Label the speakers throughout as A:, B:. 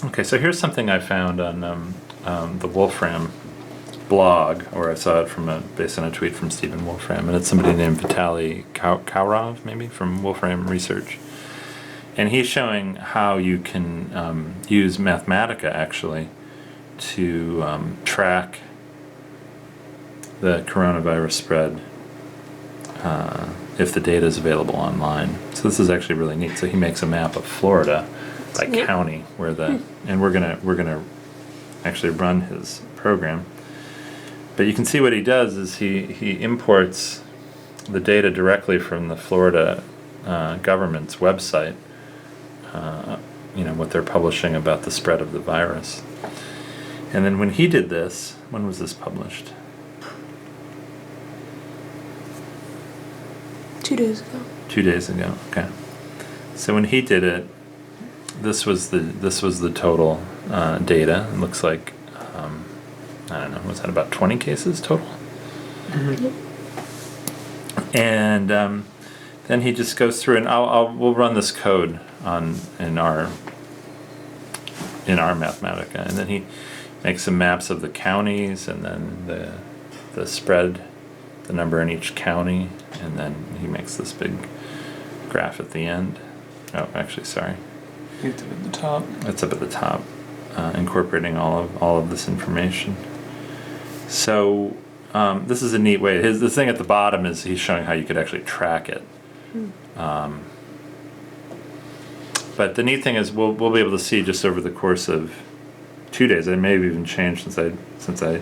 A: Okay, so here's something I found on the Wolfram blog, or I saw it based on a tweet from Stephen Wolfram, and it's somebody named Vitaly Kaurov, maybe, from Wolfram Research. And he's showing how you can use Mathematica, actually, to track the coronavirus spread if the data is available online. So this is actually really neat. So he makes a map of Florida by county, and we're gonna actually run his program. But you can see what he does is he imports the data directly from the Florida government's website. What they're publishing about the spread of the virus. And then when he did this, when was this published?
B: 2 days ago.
A: 2 days ago. Okay. So when he did it, this was the total data. It looks like I don't know. Was that about 20 cases total?
B: Mm-hmm.
A: And then he just goes through, and we'll run this code in our Mathematica, and then he makes some maps of the counties, and then the spread, the number in each county, and then he makes this big graph at the end. Oh, actually, sorry.
C: It's up at the top.
A: It's up at the top, incorporating all of this information. So this is a neat way. The thing at the bottom is he's showing how you could actually track it. But the neat thing is we'll be able to see just over the course of 2 days. It may have even changed since I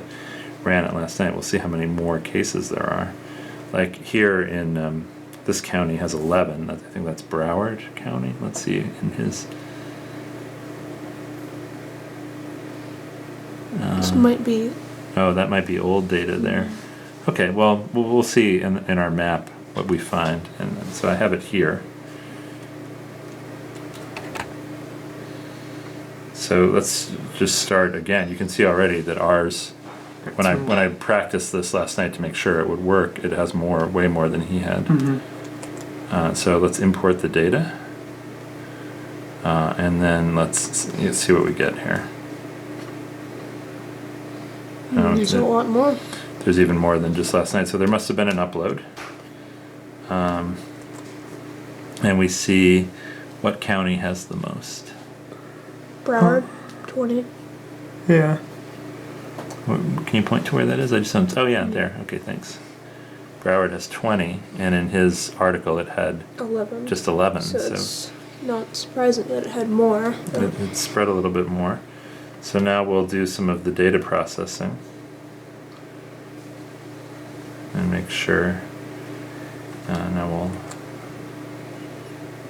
A: ran it last night. We'll see how many more cases there are. Like here in this county has 11. I think that's Broward County. Let's see in his.
B: This might be.
A: Oh, that might be old data there. Okay, well we'll see in our map what we find, and so I have it here. So let's just start again. You can see already that ours, when I practiced this last night to make sure it would work, it has way more than he had.
C: Mm-hmm.
A: So let's import the data, and then let's see what we get here.
B: There's a lot more.
A: There's even more than just last night. So there must have been an upload. And we see what county has the most.
B: Broward, 20.
C: Yeah.
A: Can you point to where that is? I just don't. Oh yeah, there. Okay, thanks. Broward has 20, and in his article it had
B: 11.
A: just 11.
B: So it's not surprising that it had more.
A: It spread a little bit more. So now we'll do some of the data processing and make sure. Now we'll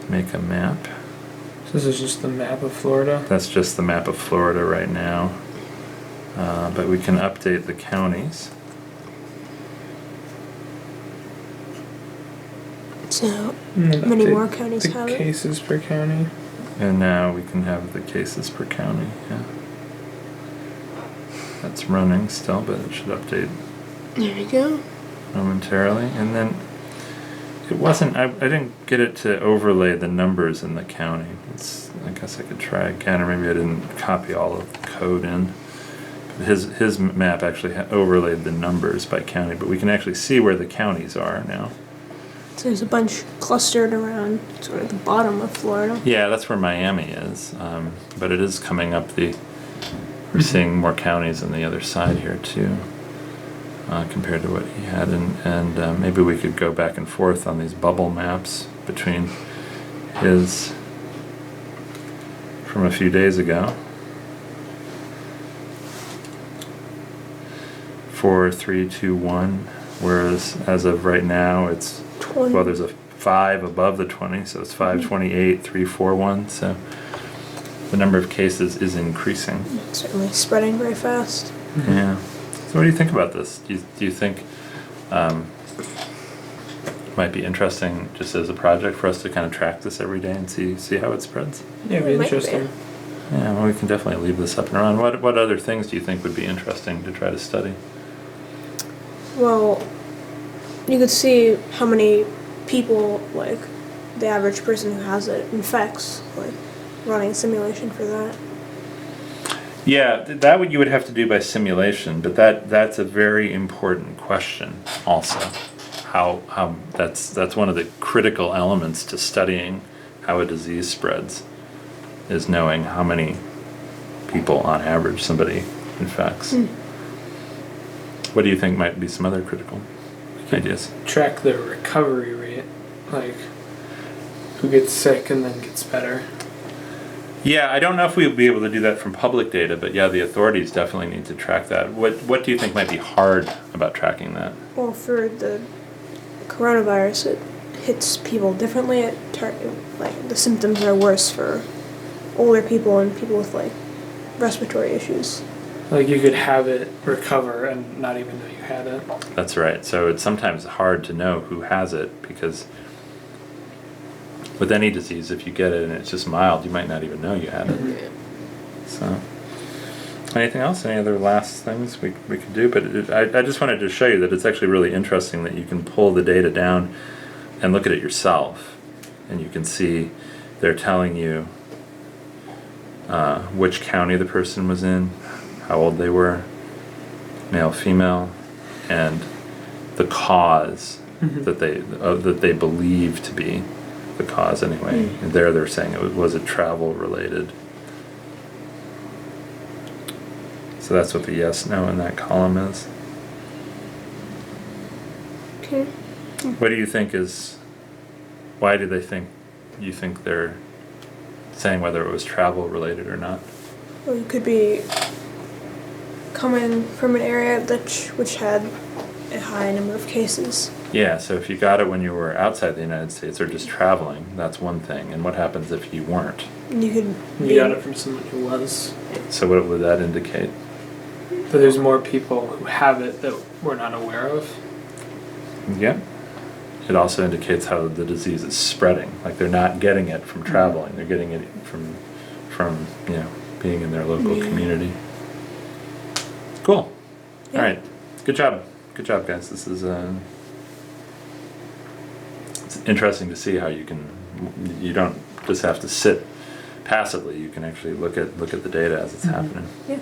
A: make a map.
C: So this is just the map of Florida?
A: That's just the map of Florida right now. But we can update the counties.
B: So many more counties have it.
C: Cases per county.
A: And now we can have the cases per county. Yeah. That's running still, but it should update.
B: There we go.
A: Momentarily. And then it wasn't, I didn't get it to overlay the numbers in the county. I guess I could try again, or maybe I didn't copy all of the code in. But his map actually overlaid the numbers by county, but we can actually see where the counties are now.
B: So there's a bunch clustered around sort of the bottom of Florida.
A: Yeah, that's where Miami is. But it is coming up we're seeing more counties on the other side here too, compared to what he had. And maybe we could go back and forth on these bubble maps between his from a few days ago. 4, 3, 2, 1. Whereas as of right now, it's
B: 20.
A: Well, there's a 5 above the 20, so it's 5, 28, 3, 4, 1. So the number of cases is increasing.
B: It's certainly spreading very fast.
C: Mm-hmm.
A: Yeah. So what do you think about this? Do you think it might be interesting just as a project for us to kind of track this every day and see how it spreads?
C: Yeah, it'd be interesting.
A: Yeah, well, we can definitely leave this up and around. What other things do you think would be interesting to try to study?
B: Well, you could see how many people, like, the average person who has it infects, like, running a simulation for that.
A: Yeah, that would you would have to do by simulation, but that's a very important question also. How that's one of the critical elements to studying how a disease spreads, is knowing how many people on average somebody infects. What do you think might be some other critical ideas?
C: Track the recovery rate, like who gets sick and then gets better.
A: Yeah, I don't know if we'll be able to do that from public data, but yeah, the authorities definitely need to track that. What do you think might be hard about tracking that?
B: Well, for the coronavirus, it hits people differently. Like the symptoms are worse for older people and people with like respiratory issues.
C: Like you could have it recover and not even know you had it.
A: That's right. So it's sometimes hard to know who has it, because with any disease, if you get it and it's just mild, you might not even know you had it. So, anything else? Any other last things we could do? But I just wanted to show you that it's actually really interesting that you can pull the data down and look at it yourself, and you can see they're telling you which county the person was in, how old they were, male, female, and the cause that they believe to be the cause anyway. And they're saying was it travel related. So that's what the yes no in that column is.
B: Okay.
A: What do you think is, why do they think, you think they're saying whether it was travel related or not?
B: Well, you could be coming from an area which had a high number of cases.
A: Yeah, so if you got it when you were outside the United States or just traveling, that's one thing. And what happens if you weren't?
B: You could
C: You got it from someone who was.
A: So what would that indicate?
C: But there's more people who have it that we're not aware of.
A: Yeah. It also indicates how the disease is spreading. Like they're not getting it from traveling; they're getting it from being in their local community. Cool.
B: Yeah.
A: All right. Good job, guys. This is it's interesting to see how you don't just have to sit passively. You can actually look at the data as it's happening.
B: Yeah.